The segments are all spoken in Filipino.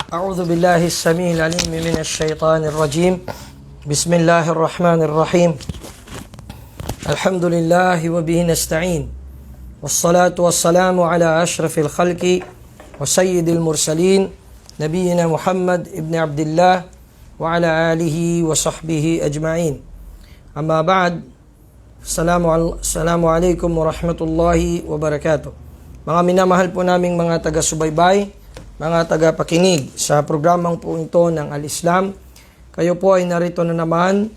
أعوذ بالله السميع العليم من الشيطان الرجيم. بسم الله الرحمن الرحيم. الحمد لله وبه نستعين، والصلاة والسلام على أشرف الخلق وسيد المرسلين نبينا محمد ابن عبد الله وعلى آله وصحبه أجمعين. أما بعد، السلام عليكم ورحمة الله وبركاته. Mga minamahal po naming mga taga-subaybay, mga tagapakinig sa programang po ito ng Al-Islam, kayo po ay narito na naman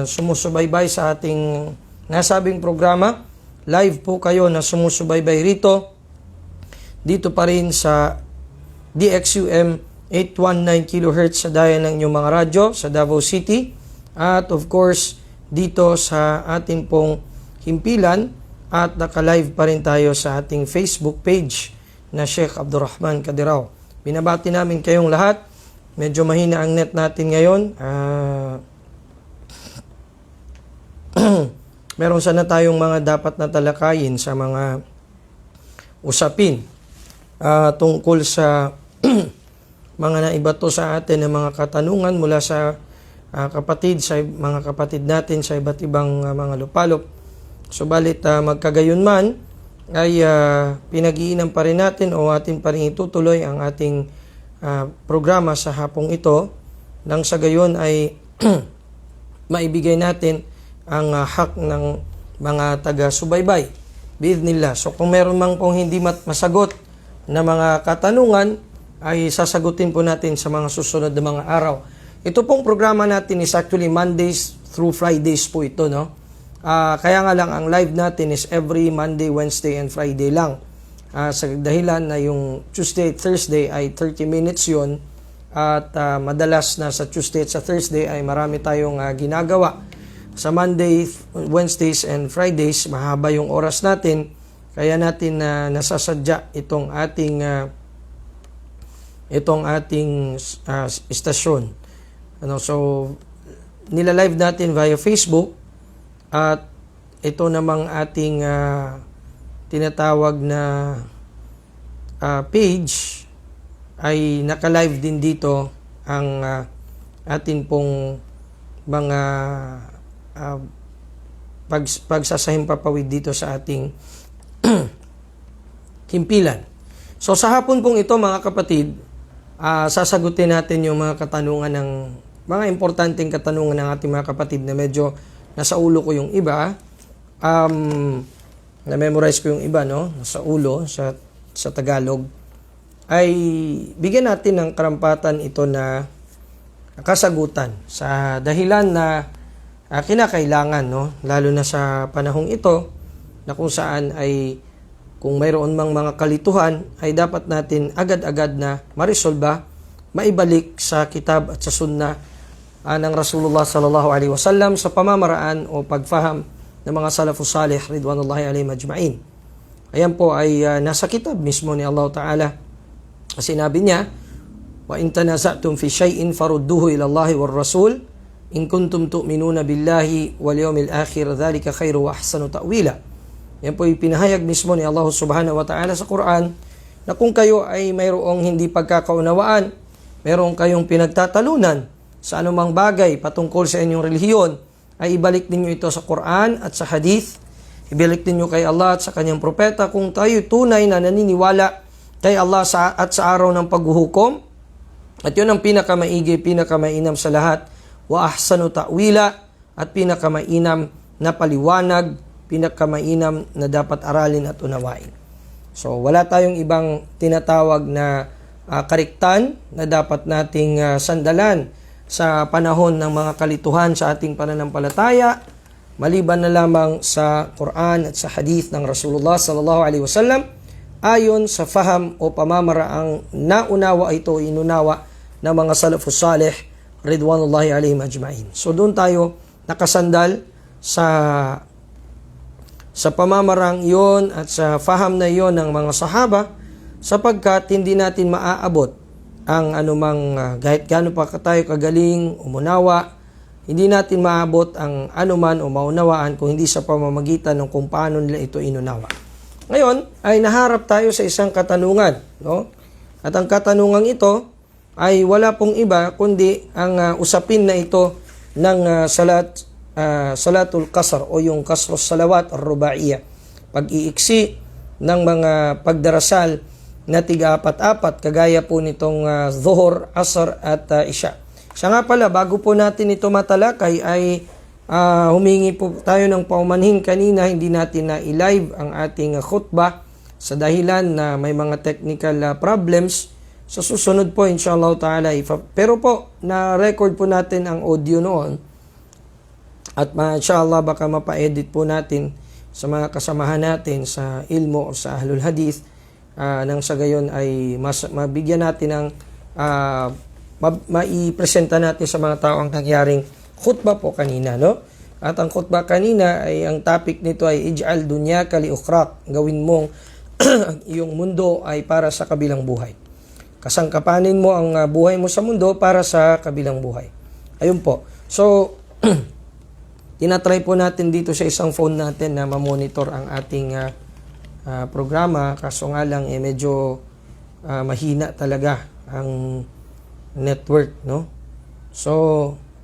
sumusubaybay sa ating nasabing programa. Live po kayo na sumusubaybay rito, dito pa rin sa DXUM 819 kHz sa daya ng inyong mga radyo sa Davao City, at of course dito sa ating pong himpilan, at naka-live pa rin tayo sa ating Facebook page na Sheikh Abdurrahman Kadirao. Binabati namin kayong lahat. Medyo mahina ang net natin ngayon. Meron sana tayong mga dapat na talakayin sa mga usapin tungkol sa mga naibato sa atin ng mga katanungan mula sa mga kapatid natin sa iba't ibang mga lupalop. Subalit magkagayon man, ay pinag-iinam pa rin natin o atin pa rin itutuloy ang ating programa sa hapong ito, nang sa gayon ay maibigay natin ang hak ng mga taga-subaybay biidhnillah. So kung meron mang pong hindi masagot na mga katanungan, ay sasagutin po natin sa mga susunod na mga araw. Ito pong programa natin is actually Mondays through Fridays po ito, no? Kaya nga lang ang live natin is every Monday, Wednesday, and Friday lang. Sa dahilan na yung Tuesday, Thursday ay 30 minutes yun, at madalas na sa Tuesday at sa Thursday ay marami tayong ginagawa. Sa Monday, Wednesdays, and Fridays, mahaba yung oras natin, kaya natin nasasadya itong ating istasyon. So, nila-live natin via Facebook. At ito namang ating tinatawag na page ay naka-live din dito ang atin pong mga pagsasahimpapawid dito sa ating himpilan. So sa hapon pong ito, mga kapatid, sasagutin natin yung mga katanungan ng mga importanteng katanungan ng ating mga kapatid na medyo nasa ulo ko yung iba, na-memorize ko yung iba, no? Nasa ulo, sa Tagalog, ay bigyan natin ng karampatan ito na kasagutan sa dahilan na kinakailangan, no? Lalo na sa panahong ito, na kung saan ay kung mayroon mang mga kalituhan, ay dapat natin agad-agad na marisolba, maibalik sa kitab at sa sunnah ng Rasulullah sallallahu alaihi wasallam sa pamamaraan o pagfaham ng mga salafus salih ridwanullahi alaihim ajma'in. Ayan po ay nasa kitab mismo ni Allah Ta'ala. Sinabi niya, wa in tanaza'tum fi shay'in farudduhu ila Allah war Rasul in kuntum tu'minuna billahi wal yawmil akhir, dhalika khairu wa ahsanu ta'wila. Yan po ay pinahayag mismo ni Allah Subhanahu wa Ta'ala sa Quran, na kung kayo ay mayroong hindi pagkakaunawaan, mayroong kayong pinagtatalunan sa anumang bagay patungkol sa inyong relihiyon, ay ibalik ninyo ito sa Quran at sa Hadith. Ibalik ninyo kay Allah at sa kanyang propeta kung tayo tunay na naniniwala kay Allah at sa araw ng paghuhukom. At yun ang pinakamaigi, pinakamainam sa lahat. Wa ahsanu ta'wila, at pinakamainam na paliwanag, pinakamainam na dapat aralin at unawain. So wala tayong ibang tinatawag na kariktan na dapat nating sandalan sa panahon ng mga kalituhan sa ating pananampalataya, maliban na lamang sa Quran at sa hadith ng Rasulullah sallallahu alaihi wasallam, ayon sa faham o pamamaraang naunawa ito, inunawa ng mga salafus salih ridwanullahi alaihim ajma'in. So doon tayo nakasandal sa pamamarang iyon at sa faham na iyon ng mga sahaba, sapagkat hindi natin maaabot ang anumang kahit gaano pa tayo kagaling, umunawa, hindi natin maabot ang anuman o maunawaan kung hindi sa pamamagitan ng kung paano nila ito inunawa. Ngayon ay naharap tayo sa isang katanungan, no? At ang katanungan ito ay wala pong iba kundi ang usapin na ito ng salatul qasr o yung kasrus salawat ar-rubaiyah, pag-iiksi ng mga pagdarasal na tiga-apat-apat, kagaya po nitong Zuhur, Asr at Isya. Siya nga pala, bago po natin ito matalakay ay humingi po tayo ng paumanhin kanina, hindi natin na i-live ang ating khutbah sa dahilan na may mga technical problems. Sa susunod po, inshallah ta'ala, pero po, na-record po natin ang audio noon at inshallah baka mapa-edit po natin sa mga kasamahan natin sa ilmo o sa ahlul hadith, nang sa gayon ay mabigyan natin ng maipresenta natin sa mga tao ang nangyaring khutbah po kanina, no? At ang khutbah kanina ay ang topic nito ay ij'al dunyaka li ukhrak, gawin mong ang iyong mundo ay para sa kabilang buhay. Kasangkapanin mo ang buhay mo sa mundo para sa kabilang buhay. Ayun po. So tinatry po natin dito sa isang phone natin na ma-monitor ang ating programa, kaso nga lang medyo mahina talaga ang network, no? So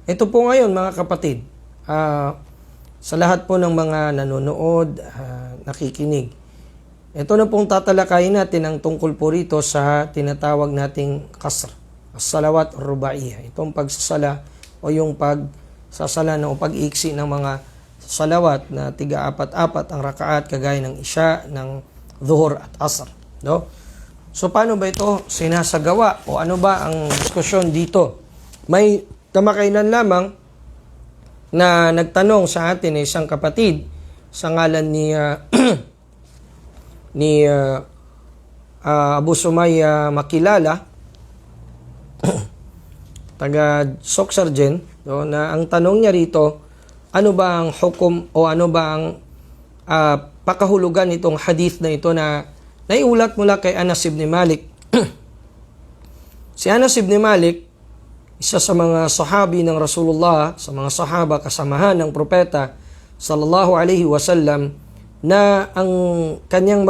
ito po ngayon mga kapatid, sa lahat po ng mga nanonood, nakikinig, ito na pong tatalakayin natin ang tungkol po rito sa tinatawag nating qasr, as-salawat ar-rubaiyah, itong pagsasala o yung pagsasala o pag-iiksi ng mga salawat na tiga-apat-apat ang rakaat, kagaya ng Isya, ng Zuhur at Asr, no? So paano ba ito sinasagawa o ano ba ang diskusyon dito? May kamakailan lamang na nagtanong sa atin isang kapatid sa ngalan ni Abu Sumaya Makilala, taga Soksargen, no, na ang tanong niya rito, ano ba ang hukom o ano ba ang pakahulugan itong hadith na ito na naiulat mula kay Anas ibn Malik. Si Anas ibn Malik, isa sa mga sahabi ng Rasulullah, sa mga sahaba kasamahan ng propeta sallallahu alaihi wasallam, na ang kanyang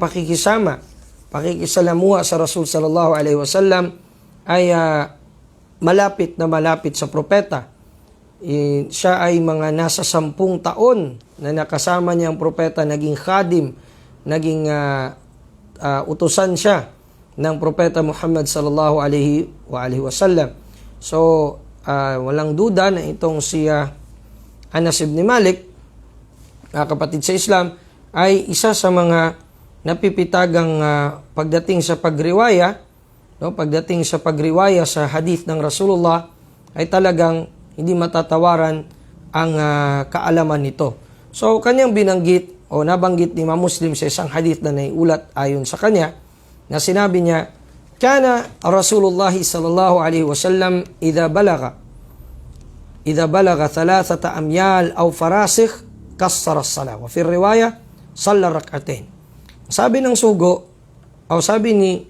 pakikisalamuha sa Rasul sallallahu alaihi wasallam ay malapit sa propeta. Siya ay mga nasa 10 taon na nakasama niya ang propeta, naging khadim, naging utusan siya ng propeta Muhammad sallallahu alaihi wasallam. So walang duda na itong si Anas ibn Malik, kapatid sa Islam, ay isa sa mga napipitagang pagdating sa pagriwaya, no, pagdating sa pagriwaya sa hadith ng Rasulullah, ay talagang hindi matatawaran ang kaalaman nito. So kanyang binanggit o nabanggit ni Imam Muslim sa isang hadith na naiulat ayon sa kanya, na sinabi niya, kana Rasulullah sallallahu alaihi wasallam idha balaga 3 amyal aw farasikh kassara as-salah, wa fi riwaya salla rak'atain. Sabi ng sugo o sabi ni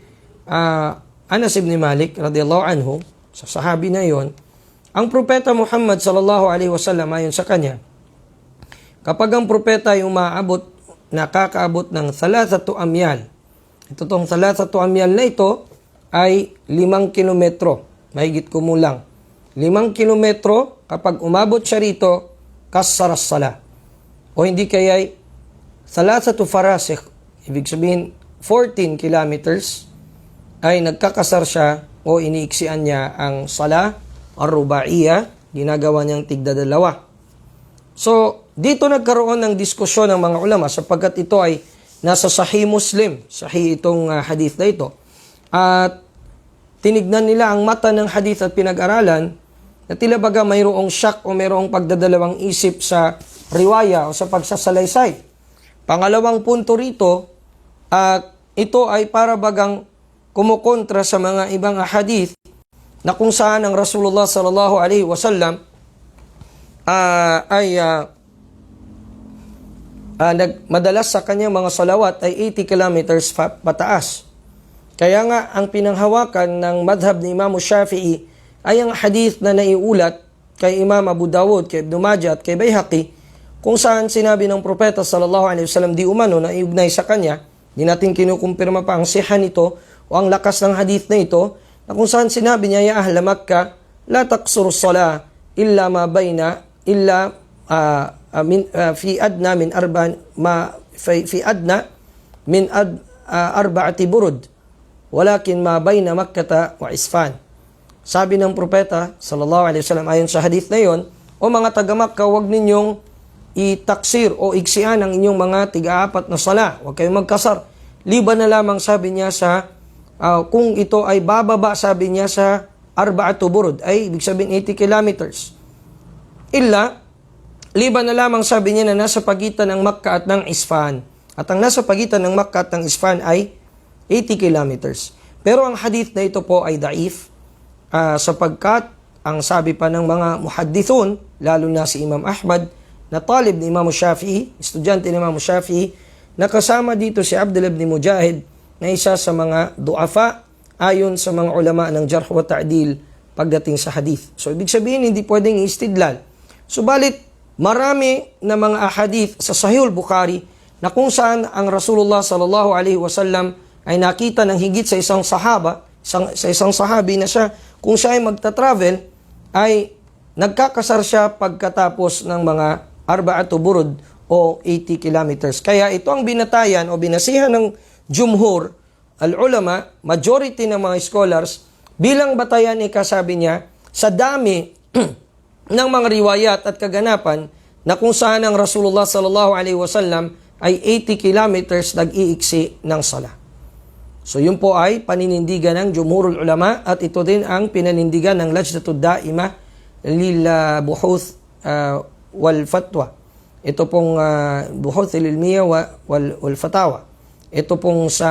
Anas ibn Malik radhiyallahu anhu, sa sahabi na yon, ang propeta Muhammad sallallahu alaihi wasallam ayon sa kanya, kapag ang propeta ay nakakaabot ng 3 amyal, ito tong 3 amyal na ito ay 5 kilometro, mahigit kumulang 5 kilometro, kapag umabot siya rito, kassara as-salah, o hindi kaya'y 3 farasikh, ibig sabihin 14 kilometers, ay nagkakasar siya o iniiksian niya ang sala ar-rubaiya, ginagawa niyang tigdadalawa. So, dito nagkaroon ng diskusyon ng mga ulama sapagkat ito ay nasa Sahih Muslim, Sahih itong hadith na ito. At tinignan nila ang mata ng hadith at pinag-aralan na tila baga mayroong shock o mayroong pagdadalawang isip sa riwaya o sa pagsasalaysay. Pangalawang punto rito, ito ay para bagang kumukontra sa mga ibang hadith na kung saan ang Rasulullah sallallahu alaihi wasallam madalas sa kanyang mga salawat ay 80 kilometers pataas. Kaya nga ang pinanghawakan ng madhab ni Imam Shafi'i ay ang hadith na naiulat kay Imam Abu Dawud, kay Ibn Majah at kay Baihaqi, kung saan sinabi ng propeta sallallahu alaihi wasallam di umano na iugnay sa kanya, di natin kinukumpirma pa ang siha nito o ang lakas ng hadith na ito, na kung saan sinabi niya, ya ahla Makkah, la taqsuru salah illa ma bayna illa fi adna min arba'ati burud, walakin ma bayna Makkah wa Isfan. Sabi ng propeta sallallahu alaihi wasallam ayon sa hadith na yon, o mga taga-Makkah, huwag ninyong itaksir o iksian ang inyong mga tiga-apat na sala. Huwag kayong magkasar. Liban na lamang, sabi niya, sa kung ito ay bababa, sabi niya, sa arba'atu burud, ay ibig sabihin 80 kilometers. Liban na lamang, sabi niya, na nasa pagitan ng Makkah at ng Isfahan. At ang nasa pagitan ng Makkah at ng Isfahan ay 80 kilometers. Pero ang hadith na ito po ay daif, sapagkat ang sabi pa ng mga muhaddithun, lalo na si Imam Ahmad, na talib ni Imam Shafi'i, estudyante ni Imam Shafi'i, nakasama dito si Abdullah ibn Mujahid, na isa sa mga du'afa ayon sa mga ulama ng jarh wa ta'dil pagdating sa hadith. So, ibig sabihin, hindi pwedeng istidlal. Subalit, marami na mga ahadith sa Sahihul Bukhari na kung saan ang Rasulullah sallallahu alaihi wasallam ay nakita ng higit sa isang sahaba, sa isang sahabi na siya, kung siya ay magta-travel, ay nagkakasar siya pagkatapos ng mga arba'atu burud o 80 kilometers. Kaya ito ang binatayan o binasihan ng jumhur, al-ulama, majority ng mga scholars, bilang batayan ikasabi niya, sa dami ng mga riwayat at kaganapan na kung saan ang Rasulullah sallallahu alaihi wasallam ay 80 kilometers nag-iiksi ng sala. So yun po ay paninindigan ng jumhurul ulama at ito din ang pinanindigan ng Lajnatud Daimah lil Buhuth wal Fatwa. Ito pong Buhuth al-Ilmiyya wal Fatawa. Ito pong sa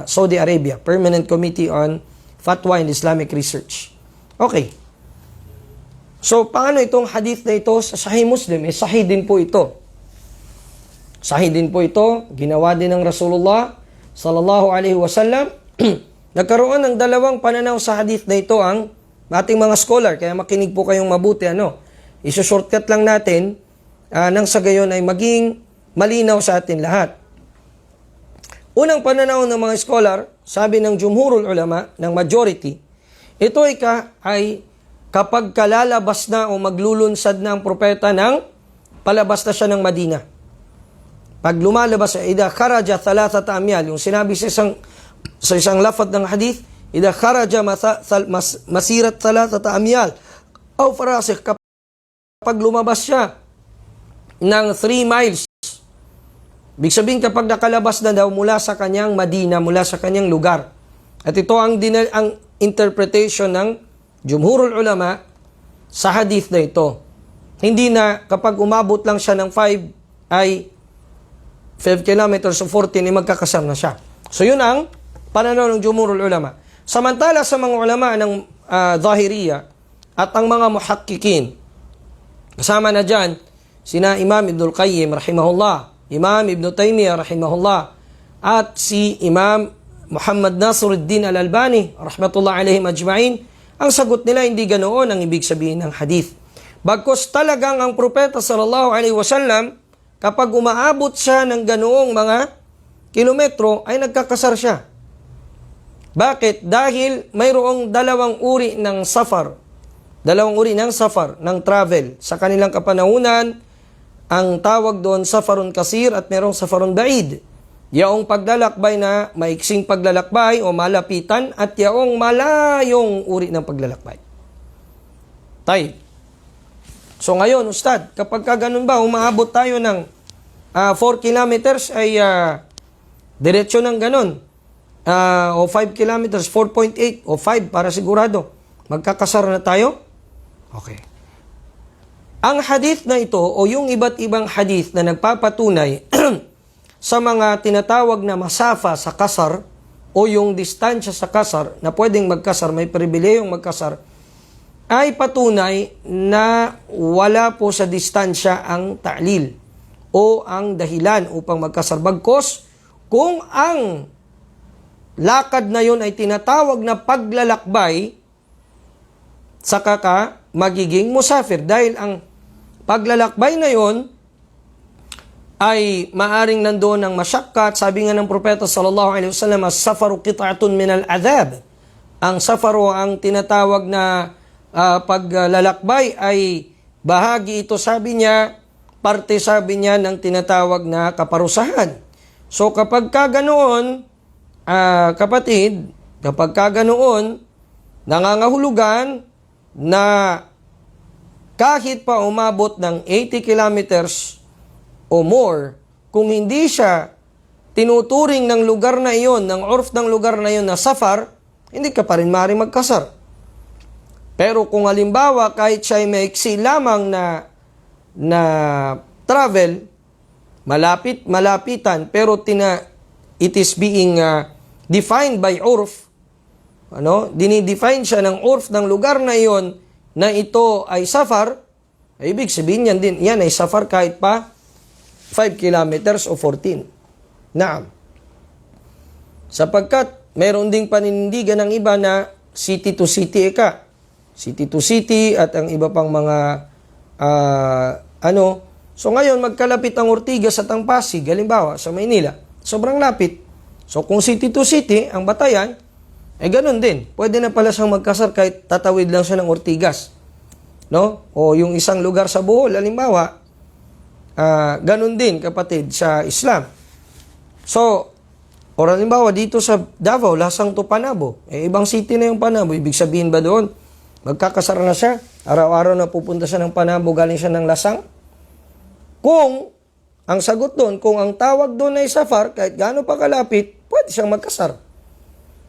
Saudi Arabia, Permanent Committee on Fatwa and Islamic Research. Okay. So paano itong hadith na ito sa Sahih Muslim? Sahih din po ito. Sahih din po ito, ginawa din ng Rasulullah sallallahu alaihi wasallam. Nagkaroon ng dalawang pananaw sa hadith na ito ang ating mga scholar, kaya makinig po kayong mabuti. Iso-shortcut lang natin nang sa gayon ay maging malinaw sa atin lahat. Unang pananaw ng mga scholar, sabi ng jumhurul ulama, ng majority, ito ay kapag kalalabas na o maglulunsad na ang propeta ng palabas na siya ng Madina. Pag lumalabas, idha kharaja thalathata amyal, yung sinabi sa isang lafad ng hadith, idha kharaja masirat thalathata amyal, aw farasikh, kapag lumabas siya ng 3 miles, ibig sabihin kapag nakalabas na daw mula sa kanyang Madina, mula sa kanyang lugar. At ito ang interpretation ng jumhurul ulama sa hadith na ito. Hindi na kapag umabot lang siya ng 5 ay 5 kilometers o 14 ay magkakasar na siya. So yun ang pananaw ng jumhurul ulama. Samantala sa mga ulama ng Zahiriyya at ang mga muhakkikin, kasama na dyan sina Imam Ibn al-Qayyim rahimahullah, Imam Ibn Taymiyyah rahimahullah, at si Imam Muhammad Nasiruddin al-Albani rahmatullah alaihim ajma'in, ang sagot nila hindi ganoon ang ibig sabihin ng hadith. Bagkus talagang ang propeta sallallahu alaihi wasallam, kapag umaabot siya ng ganoong mga kilometro, ay nagkakasar siya. Bakit? Dahil mayroong dalawang uri ng safar. Dalawang uri ng safar, ng travel. Sa kanilang kapanahunan, ang tawag doon safarun kasir at mayroong safarun ba'id. Yaong paglalakbay na maiksing paglalakbay o malapitan at yaong malayong uri ng paglalakbay. Tay. So ngayon, Ustad, kapag ganun ba, umaabot tayo ng 4 kilometers ay diretsyo ng ganun. O 5 kilometers, 4.8 o 5 para sigurado. Magkakasar na tayo? Okay. Ang hadith na ito o yung iba't ibang hadith na nagpapatunay sa mga tinatawag na masafa sa kasar o yung distansya sa kasar na pwedeng magkasar, may pribilehong magkasar, ay patunay na wala po sa distansya ang ta'lil o ang dahilan upang magkasar. Bagkos, kung ang lakad na yun ay tinatawag na paglalakbay, saka ka magiging musafir. Dahil ang paglalakbay na yun ay maaring nandoon ng masyakkat. Sabi nga ng propeta sallallahu alaihi wasallam, as-safaru qit'atun min al-adhab. Ang safaru, ang tinatawag na paglalakbay ay bahagi ito, sabi niya, parte sabi niya ng tinatawag na kaparusahan. So kapag ganoon, kapatid, kapag ganoon, nangangahulugan na kahit pa umabot ng 80 kilometers o more, kung hindi siya tinuturing ng lugar na iyon, ng urf ng lugar na iyon na safar, hindi ka pa rin maaaring magkasar. Pero kung halimbawa kahit siya ay maiksi lamang na travel, malapitan, pero it is being defined by urf, dinidefine siya ng urf ng lugar na iyon na ito ay safar, ay ibig sabihin yan ay safar kahit pa 5 kilometers o 14. Naam. Sapagkat mayroon ding paninindigan ng iba na city to city city to city at ang iba pang mga So ngayon magkalapit ang Ortigas at ang Pasig, halimbawa sa Maynila, sobrang lapit. So kung city to city ang Batayan, ganun din. Pwede na pala siyang magkasar kahit tatawid lang siya ng Ortigas. No? O yung isang lugar sa Bohol, halimbawa, ganun din, kapatid, sa Islam. So, o halimbawa, dito sa Davao, Lasang to Panabo. Ibang city na yung Panabo. Ibig sabihin ba doon, magkakasar na siya? Araw-araw na pupunta siya ng Panabo, galing siya ng Lasang? Kung, ang sagot doon, kung ang tawag doon ay safar, kahit gaano pa kalapit, pwede siyang magkasar.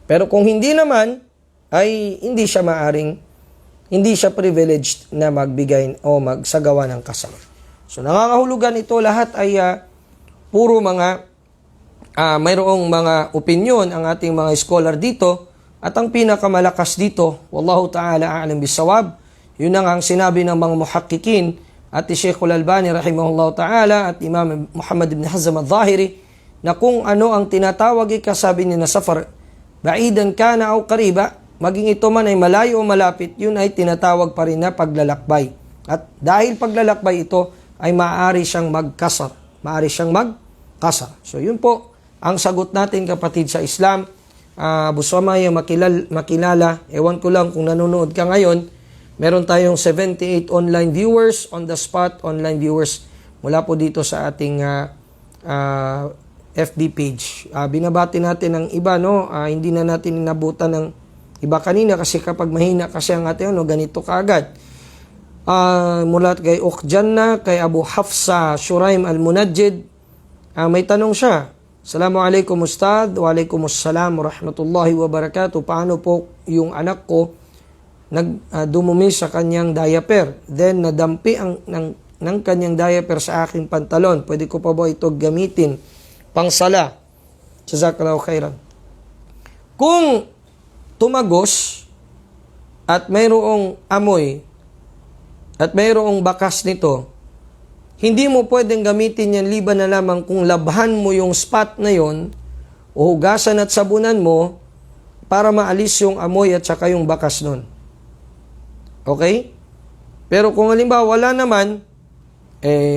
Pero kung hindi naman, ay hindi siya privileged na magbigay o magsagawa ng kasal. So nangangahulugan ito lahat ay puro mga mayroong mga opinion ang ating mga scholar dito at ang pinakamalakas dito, wallahu ta'ala a'lam bisawab, yun ang sinabi ng mga muhakkikin at Sheikh Al-Albani rahimahullahu ta'ala at Imam Muhammad ibn Hazm al-Zahiri na kung ano ang tinatawag ikasabi niya na safar, baidan kana o qariba, maging ito man ay malayo o malapit, yun ay tinatawag pa rin na paglalakbay. At dahil paglalakbay ito, ay maaari siyang magkasar. So yun po ang sagot natin, kapatid, sa Islam. Buswamaya makilala. Ewan ko lang kung nanonood ka ngayon. Meron tayong 78 online viewers, on the spot online viewers mula po dito sa ating FB page. Binabati natin ang iba, hindi na natin inabutan ng iba kanina kasi kapag mahina kasi ang ating ganito kaagad. Mula kay Ukhjanna, kay Abu Hafsa Shuraim Al-Munajjid, may tanong siya. Assalamualaikum Ustad, Waalaikumsalam warahmatullahi wabarakatuh. Paano po yung anak ko dumumi sa kanyang diaper, then nadampi ng kanyang diaper sa aking pantalon? Pwede ko pa ba ito gamitin pangsala? Jazakallahu khairan. Kung tumagos at mayroong amoy at mayroong bakas nito, hindi mo pwedeng gamitin yan liban na lamang kung labhan mo yung spot na yon o hugasan at sabunan mo para maalis yung amoy at saka yung bakas nun. Okay? Pero kung halimbawa wala naman,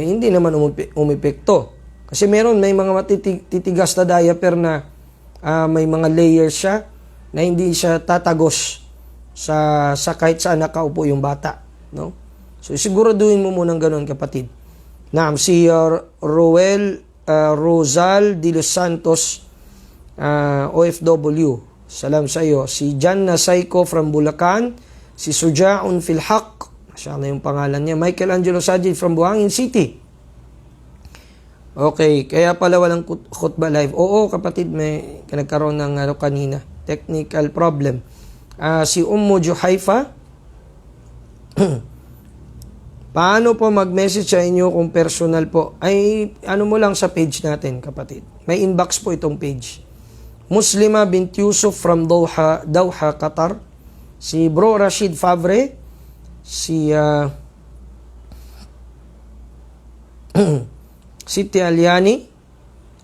hindi naman umepekto. Kasi may mga matitigas na diaper na may mga layers siya na hindi siya tatagos sa kahit saan nakaupo yung bata. No? So siguraduhin mo munang ganun, kapatid. Naam, si Roel Rosal de los Santos, OFW. Salam sa iyo. Si Janna Saiko from Bulacan. Si Sujaun Filhaq. Masyaallah yung pangalan niya. Michelangelo Sajid from Buhangin City. Okay, kaya pala walang khutbah live. Oo, kapatid, may nagkaroon ng kanina. Technical problem. Si Ummu Juhaifa. Paano po mag-message sa inyo kung personal po? Ay, ano mo lang sa page natin, kapatid. May inbox po itong page. Muslima bint Yusuf from Doha, Qatar. Si Bro Rashid Favre. Si Siti Aliani.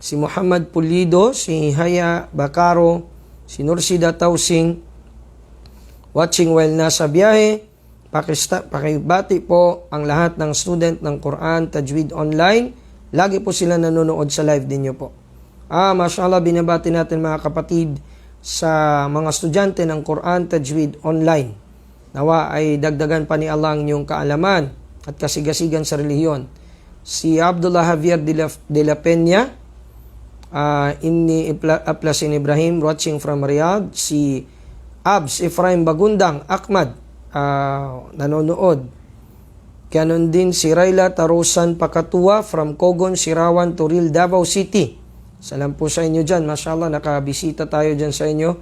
Si Muhammad Pulido. Si Haya Bakaro. Si Nursida Tausing. Watching while nasa biyahe. Pakibati po ang lahat ng student ng Quran Tajweed Online. Lagi po sila nanonood sa live ninyo po. Mashallah, binabati natin mga kapatid sa mga estudyante ng Quran Tajweed Online. Nawa ay dagdagan pa ni Allah ang inyong kaalaman at kasigasigan sa relihiyon. Si Abdullah Javier de la Peña, Inni Aplasin Ibrahim, watching from Riyadh. Si Abs Efraim Bagundang Ahmad, nanonood. Ganon din si Rayla Tarusan Pakatua from Kogon, Sirawan, Turil, Davao City. Salam po sa inyo dyan. Mashallah, nakabisita tayo dyan sa inyo.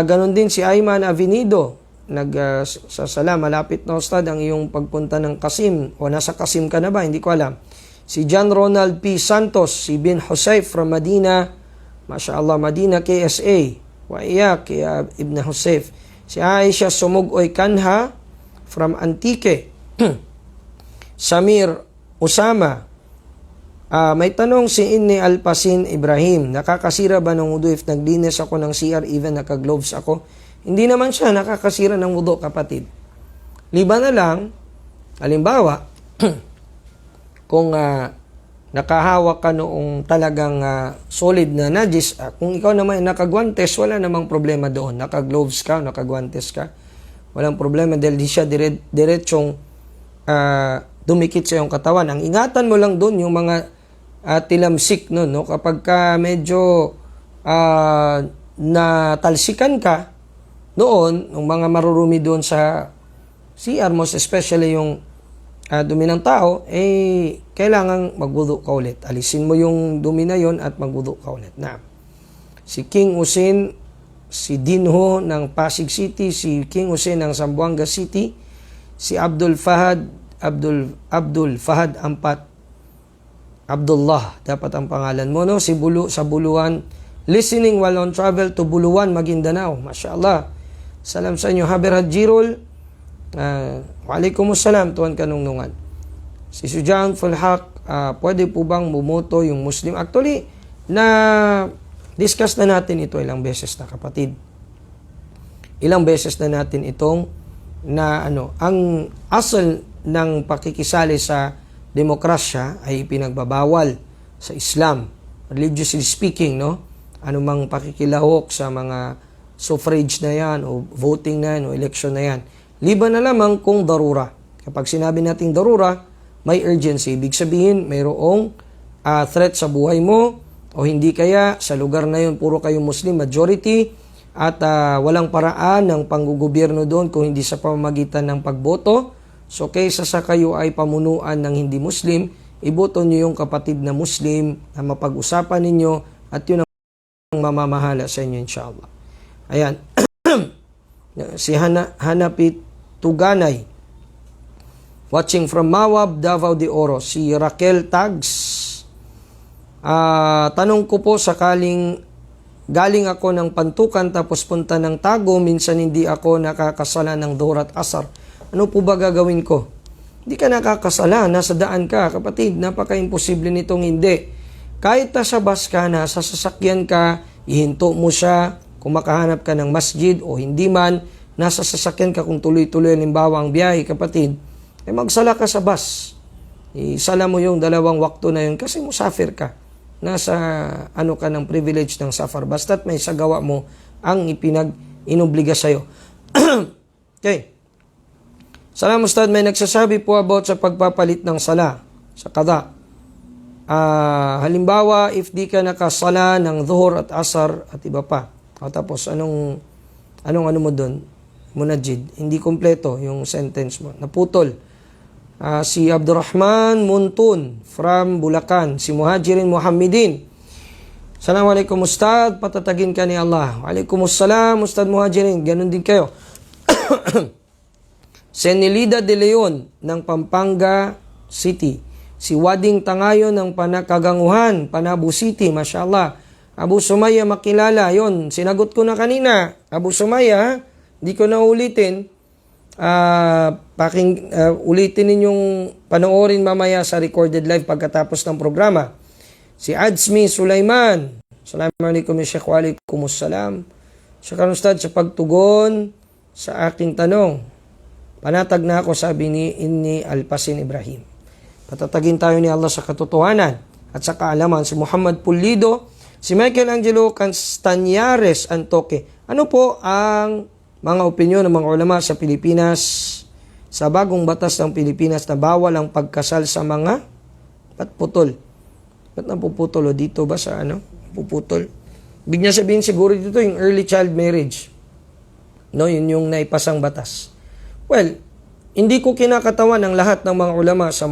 Ganon din si Ayman Avenido. Salam, malapit na ustad ang iyong pagpunta ng Qasim. O nasa Qasim ka na ba? Hindi ko alam. Si John Ronald P. Santos, si Bin Husayf from Madina. Mashallah, Madina KSA. Wa iyak, Ibn Husayf. Si Aisha Sumugoy Kanha from Antique. Samir Usama. May tanong si Inni Alpasin Ibrahim. Nakakasira ba ng wudu if naglinis ako ng CR even naka-gloves ako? Hindi naman siya nakakasira ng wudu, kapatid. Liban na lang, halimbawa, kung nakahawak ka noong talagang solid na najis, kung ikaw naman nakagwantes, wala namang problema doon. Naka-gloves ka, nakagwantes ka, walang problema dahil di siya diretsong dumikit sa iyong katawan. Ang ingatan mo lang doon yung mga tilamsik no? Kapag ka medyo natalsikan ka doon, yung mga marurumi doon sa CR, most especially yung dumi ng tao, kailangan magwudu ka ulit. Alisin mo yung dumi na yon at magwudu ka ulit. Na. Si King Hussein, si Dinho ng Pasig City, si King Hussein ng Zamboanga City, si Abdul Fahad Ampat, Abdullah, dapat ang pangalan mo, no? Si sa Buluan, listening while on travel to Buluan, Maguindanao. Mashallah. Salam sa inyo. Haber Hajirul, Waalaikumsalam, Tuan Kanungnungan. Si Sujan Fulhaq, pwede po bang bumoto yung Muslim? Actually, discuss na natin ito ilang beses na, kapatid. Ilang beses na natin itong ang asal ng pakikisali sa demokrasya ay pinagbabawal sa Islam, religiously speaking, no? Anumang pakikilahok sa mga suffrage na yan o voting na yan o election na yan. Liban na lamang kung darura. Kapag sinabi nating darura, may urgency. Ibig sabihin, mayroong threat sa buhay mo o hindi kaya sa lugar na yun puro kayo Muslim majority at walang paraan ng panggugobyerno doon kung hindi sa pamamagitan ng pagboto. So kaysa sa kayo ay pamunuan ng hindi Muslim, iboto nyo yung kapatid na Muslim na mapag-usapan ninyo at yun ang mamamahala sa inyo, inshallah. Ayan. Si Hanapit Tuganay, watching from Mawab, Davao de Oro. Si Raquel Tags, tanong ko po, sakaling galing ako ng Pantukan tapos punta ng Tago, minsan hindi ako nakakasala ng Dhuhr at Asar. Ano po ba gagawin ko? Hindi ka nakakasala, nasa daan ka, kapatid. Napaka-imposible nitong hindi. Kahit nasa bus ka, nasa sasakyan ka, ihinto mo siya, kung makahanap ka ng masjid o hindi man, nasa sasakyan ka kung tuloy-tuloy halimbawa ang biyahe, kapatid, magsala ka sa bus. Isala mo yung 2 wakto na yun kasi musafir ka. Nasa ka ng privilege ng safar. Basta't may sagawa mo ang inobliga sa'yo. Okay. Salam Ustad, may nagsasabi po about sa pagpapalit ng sala, sa qada. Halimbawa, if di ka nakasala ng dhuhr at asar at iba pa. O tapos, anong mo doon? Munajid. Hindi kompleto yung sentence mo. Naputol. Si Abdurrahman Muntun from Bulacan. Si Muhajirin Muhammadin. Assalamualaikum Ustad, patatagin ka ni Allah. Waalaikumsalam Ustad Muhajirin. Ganun din kayo. Senilida de Leon ng Pampanga City. Si Wading Tangayon ng Panakaganguhan, Panabu City, mashallah. Abu Sumaya makilala, yon sinagot ko na kanina. Abu Sumaya, di ko na ulitin. Ulitin ninyong panoorin mamaya sa recorded live pagkatapos ng programa. Si Adsmi Sulaiman. Assalamualaikum ya Sheikh, waalaikumsalam. Syukran Ustad sa pagtugon sa aking tanong. Panatag na ako, sabi ni Inni Alpasin Ibrahim. Patatagin tayo ni Allah sa katotohanan at sa kaalaman. Si Muhammad Pulido, si Michael Angelo Castañares Antoque. Ano po ang mga opinyon ng mga ulama sa Pilipinas sa bagong batas ng Pilipinas na bawal ang pagkasal sa mga patputol? Ba't napuputol? O dito ba sa puputol? Ibig niya sabihin siguro dito yung early child marriage. No, yun yung naipasang batas. Well, hindi ko kinakatawan ang lahat ng mga ulama sa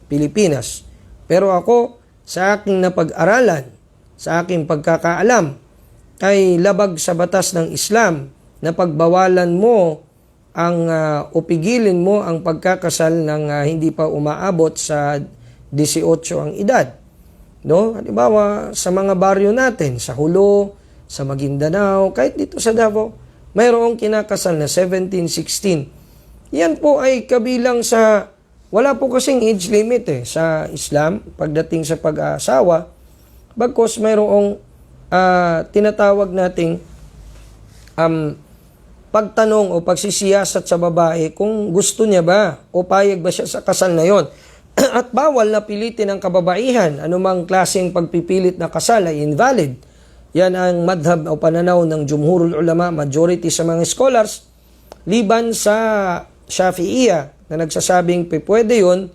Pilipinas. Pero ako, sa aking napag-aralan, sa aking pagkakaalam, ay labag sa batas ng Islam na pagbawalan mo ang o pigilin mo ang pagkakasal ng hindi pa umaabot sa 18 ang edad. No? Halimbawa, sa mga baryo natin, sa Hulo, sa Maguindanao, kahit dito sa Davao, mayroong kinakasal na 17, 16. Yan po ay kabilang sa, wala po kasing age limit sa Islam pagdating sa pag-aasawa. Bagkus mayroong tinatawag nating pagtanong o pagsisiyasat sa babae kung gusto niya ba o payag ba siya sa kasal na yon. At bawal na pilitin ang kababaihan. Anumang klaseng pagpipilit na kasal ay invalid. Yan ang madhab o pananaw ng Jumhurul Ulama, majority sa mga scholars, liban sa Shafi'iyya na nagsasabing pwede yun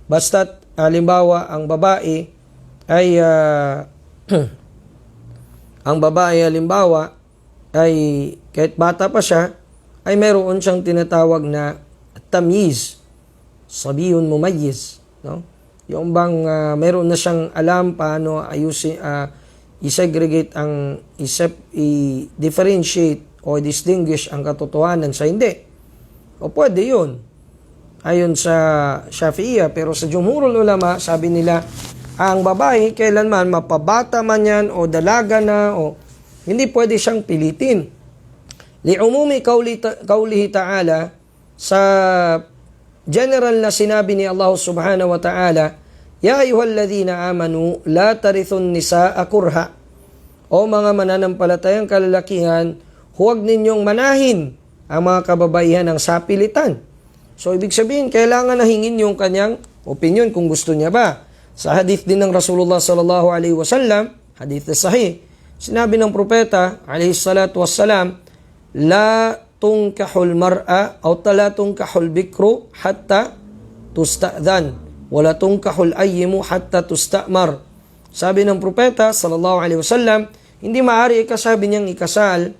basta't halimbawa ang babae ay kahit bata pa siya ay mayroon siyang tinatawag na tamyiz, sabiyun mumayyiz, no? Yung bang mayroon na siyang alam paano ayusin i-segregate ang i-differentiate o distinguish ang katotohanan sa hindi. O pwede yun ayon sa Shafi'iyya, pero sa Jumhurul Ulama sabi nila ang babae kailanman mapabata man yan o dalaga na o hindi pwede siyang pilitin. Li'umumi kaulihi ta'ala, sa general na sinabi ni Allah subhanahu wa ta'ala, Ya ayyuhalladhina amanu la tarithun nisaa kurha. O mga mananampalatayang kalalakihan, huwag ninyong manahin ang mga kababaihan ng sapilitan. So ibig sabihin, kailangan na hingin yung kanyang opinion kung gusto niya ba. Sa hadith din ng Rasulullah sallallahu alaihi wasallam, hadith na sahih, sinabi ng propeta alaihi salatu wassalam, la tunkahul mar'a o la tunkahul bikru hatta tusta'dhan wala tunkahul ayyimu hatta tusta'mar. Sabi ng propeta sallallahu alaihi wasallam, hindi maaari ikasabi niyang ikasal,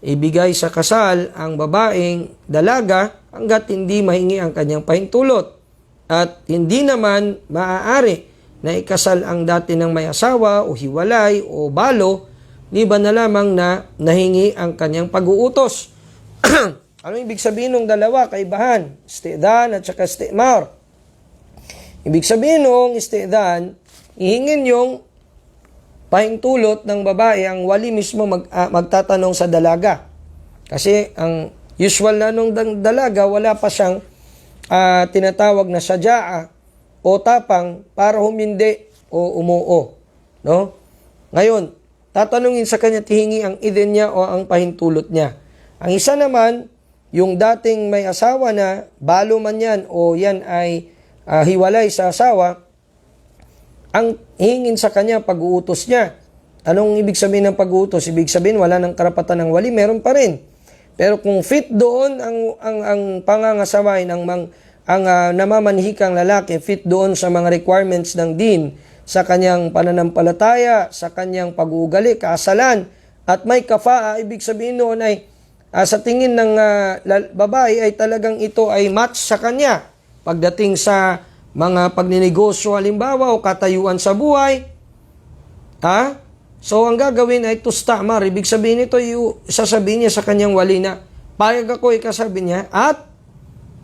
ibigay sa kasal ang babaeng dalaga hanggat hindi mahingi ang kanyang pahintulot. At hindi naman maaari na ikasal ang dati ng may asawa o hiwalay o balo, liban na lamang na nahingi ang kanyang pag-uutos. Ano ibig sabihin ng dalawa? Kaibahan. Isti'dhan at saka isti'mar. Ibig sabihin ng isti'dhan, ihingin yung pahintulot ng babae, ang wali mismo magtatanong sa dalaga. Kasi ang usual na nung dalaga, wala pa siyang tinatawag na sadya'a o tapang para humindi o umuo. No? Ngayon, tatanungin sa kanya, tihingi ang idin niya o ang pahintulot niya. Ang isa naman, yung dating may asawa na, balo man yan o yan ay hiwalay sa asawa, ang hingin sa kanya, pag-uutos niya. Anong ibig sabihin ng pag-uutos? Ibig sabihin, wala ng karapatan ng wali, meron pa rin. Pero kung fit doon ang pangangasawain, ang namamanhikang lalaki, fit doon sa mga requirements ng din, sa kanyang pananampalataya, sa kanyang pag-uugali, kasalan, at may kafaa, ibig sabihin noon ay sa tingin ng babae ay talagang ito ay match sa kanya. Pagdating sa mga pagninegosyo halimbawa o katayuan sa buhay, so ang gagawin ay tustamar. Ibig sabihin ito, sasabihin niya sa kanyang wali na, payag ako, ikasabi niya, at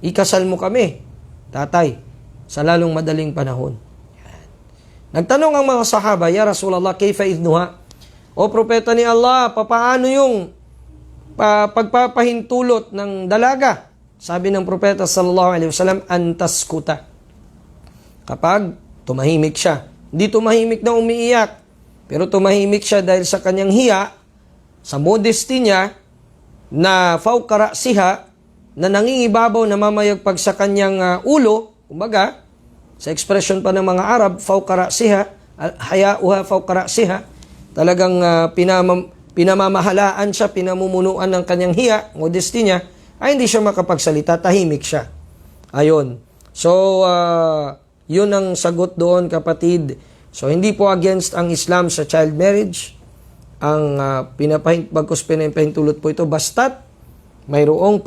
ikasal mo kami, tatay, sa lalong madaling panahon. Nagtanong ang mga sahaba, Ya Rasulullah, kayfa idnuha? O propeta ni Allah, papaano yung pagpapahintulot ng dalaga? Sabi ng propeta sallallahu alaihi wasallam, antaskuta. Kapag tumahimik siya. Hindi tumahimik na umiiyak, pero tumahimik siya dahil sa kanyang hiya, sa modesty niya, na fawqa ra'siha, na nangingibabaw na mamayagpag sa kanyang ulo, kumbaga, sa expression pa ng mga Arab, fawqa ra'siha, haya'uha fawqa ra'siha, talagang pinamamahalaan siya, pinamumunuan ng kanyang hiya, modesty niya, ay hindi siya makapagsalita, tahimik siya. Ayon. So, yun ang sagot doon, kapatid. So, hindi po against ang Islam sa child marriage. Ang bagkus pinapahintulot po ito, basta't mayroong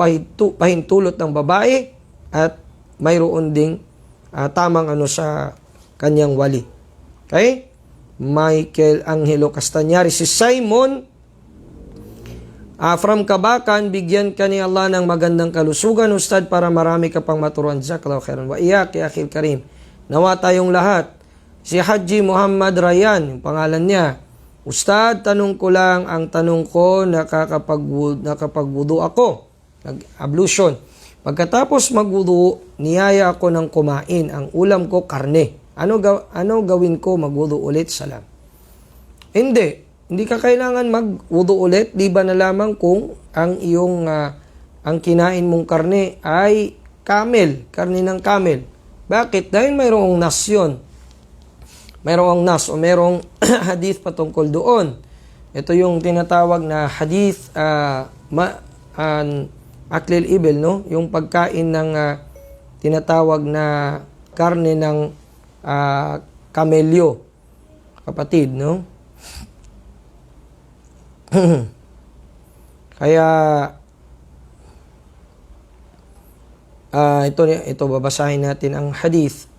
pahintulot ng babae at mayroon ding tamang sa kanyang wali. Okay? Michael Angelo Castañari. Si Simon, from Kabakan, bigyan ka ni Allah ng magandang kalusugan, Ustad, para marami ka pang maturuan. Jazakallahu khairan. Wa iyak, ya akhil karim. Nawa tayong lahat. Si Haji Muhammad Ryan, yung pangalan niya, Ustad, tanong ko lang, ang tanong ko, nakapagwudu ako, nag-ablution. Pagkatapos magwudu, niyaya ako ng kumain. Ang ulam ko, karne. Ano gawin ko? Magwudu ulit? Salam. Hindi ka kailangan magwudu ulit. Di ba na lamang kung ang iyong, ang kinain mong karne ay camel, karne ng camel. Bakit? Dahil mayroong nas yun. Mayroong nas o mayroong hadith patungkol doon. Ito yung tinatawag na hadith aklil ibil, no? Yung pagkain ng tinatawag na karne ng kamelyo, kapatid, no? Kaya ito babasahin natin ang hadith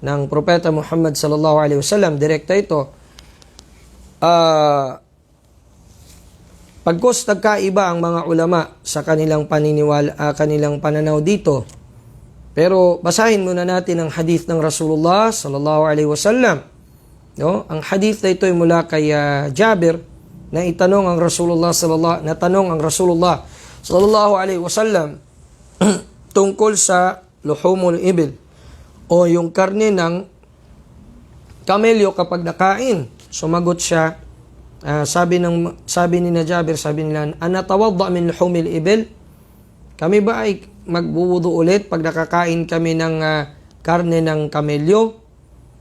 ng propeta Muhammad sallallahu alaihi wasallam. Direkta ito. Pagkos nagkaiba ang mga ulama sa kanilang paniniwala, kanilang pananaw dito. Pero basahin muna natin ang hadith ng Rasulullah sallallahu alaihi wasallam. No? Ang hadith na ito ay mula kay Jabir, na natanong ang Rasulullah sallallahu alaihi wasallam tungkol sa luhumul ibil o yung karne ng kamelyo kapag nakain. Sumagot siya, sabi ni Jabir, sabi nila, anatawadda min luhumil ibil? Kami ba ay magbuwudu ulit pag nakakain kami ng karne ng kamelyo?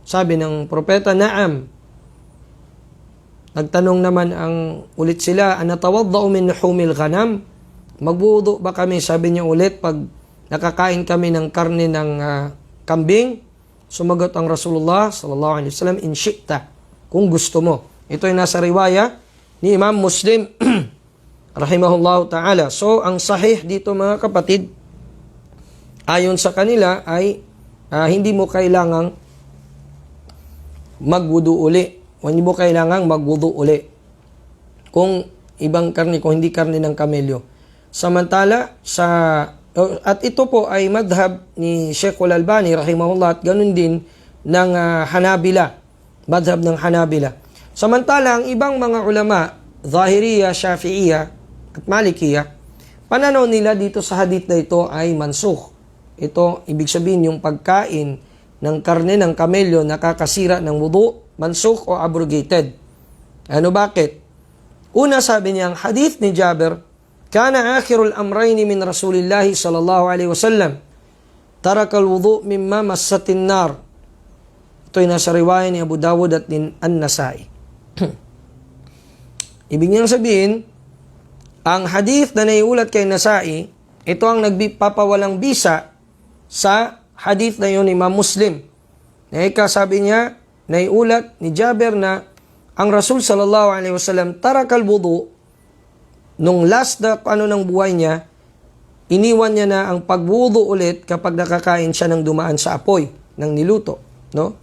Sabi ng propeta, naam. Nagtanong naman ulit sila, anatawadda min luhumil ghanam? Magbuwudu ba kami? Sabi niya ulit, pag nakakain kami ng karne ng kambing? Sumagot ang Rasulullah sallallahu alaihi wasallam, in syi'ta, kung gusto mo. Ito ay nasa riwaya ni Imam Muslim rahimahullahu ta'ala. So, ang sahih dito mga kapatid, ayon sa kanila ay hindi mo kailangang magwudu uli. Hindi mo kailangang magwudu uli kung ibang karne, kung hindi karne ng kamelyo. Samantala, at ito po ay madhab ni Sheikh Al-Albani rahimahullah at ganun din ng Hanabila, madhab ng Hanabila. Samantala, ang ibang mga ulama, Zahiriya, Shafi'iya at Malikiya, pananaw nila dito sa hadith na ito ay mansukh. Ito, ibig sabihin yung pagkain ng karne ng kamelyo nakakasira ng wudu, mansukh o abrogated. Bakit? Una, sabi niya, ang hadith ni Jabir, kana akhirul amrayni min Rasulillahi sallallahu alaihi wasallam, tarakal wudu mimma massatin nar. Ito ay nasa riwaya ni Abu Dawud at An-Nasai. Ibig niyang sabihin, ang hadith na naiulat kay Nasai, ito ang nagpapawalang bisa sa hadith na yun ni Imam Muslim. Sabi niya, naiulat ni Jabir na ang Rasul sallallahu alaihi wasallam tarakal wudu nung last na ng buhay niya, iniwan niya na ang pagwudu ulit kapag nakakain siya ng dumaan sa apoy ng niluto, no?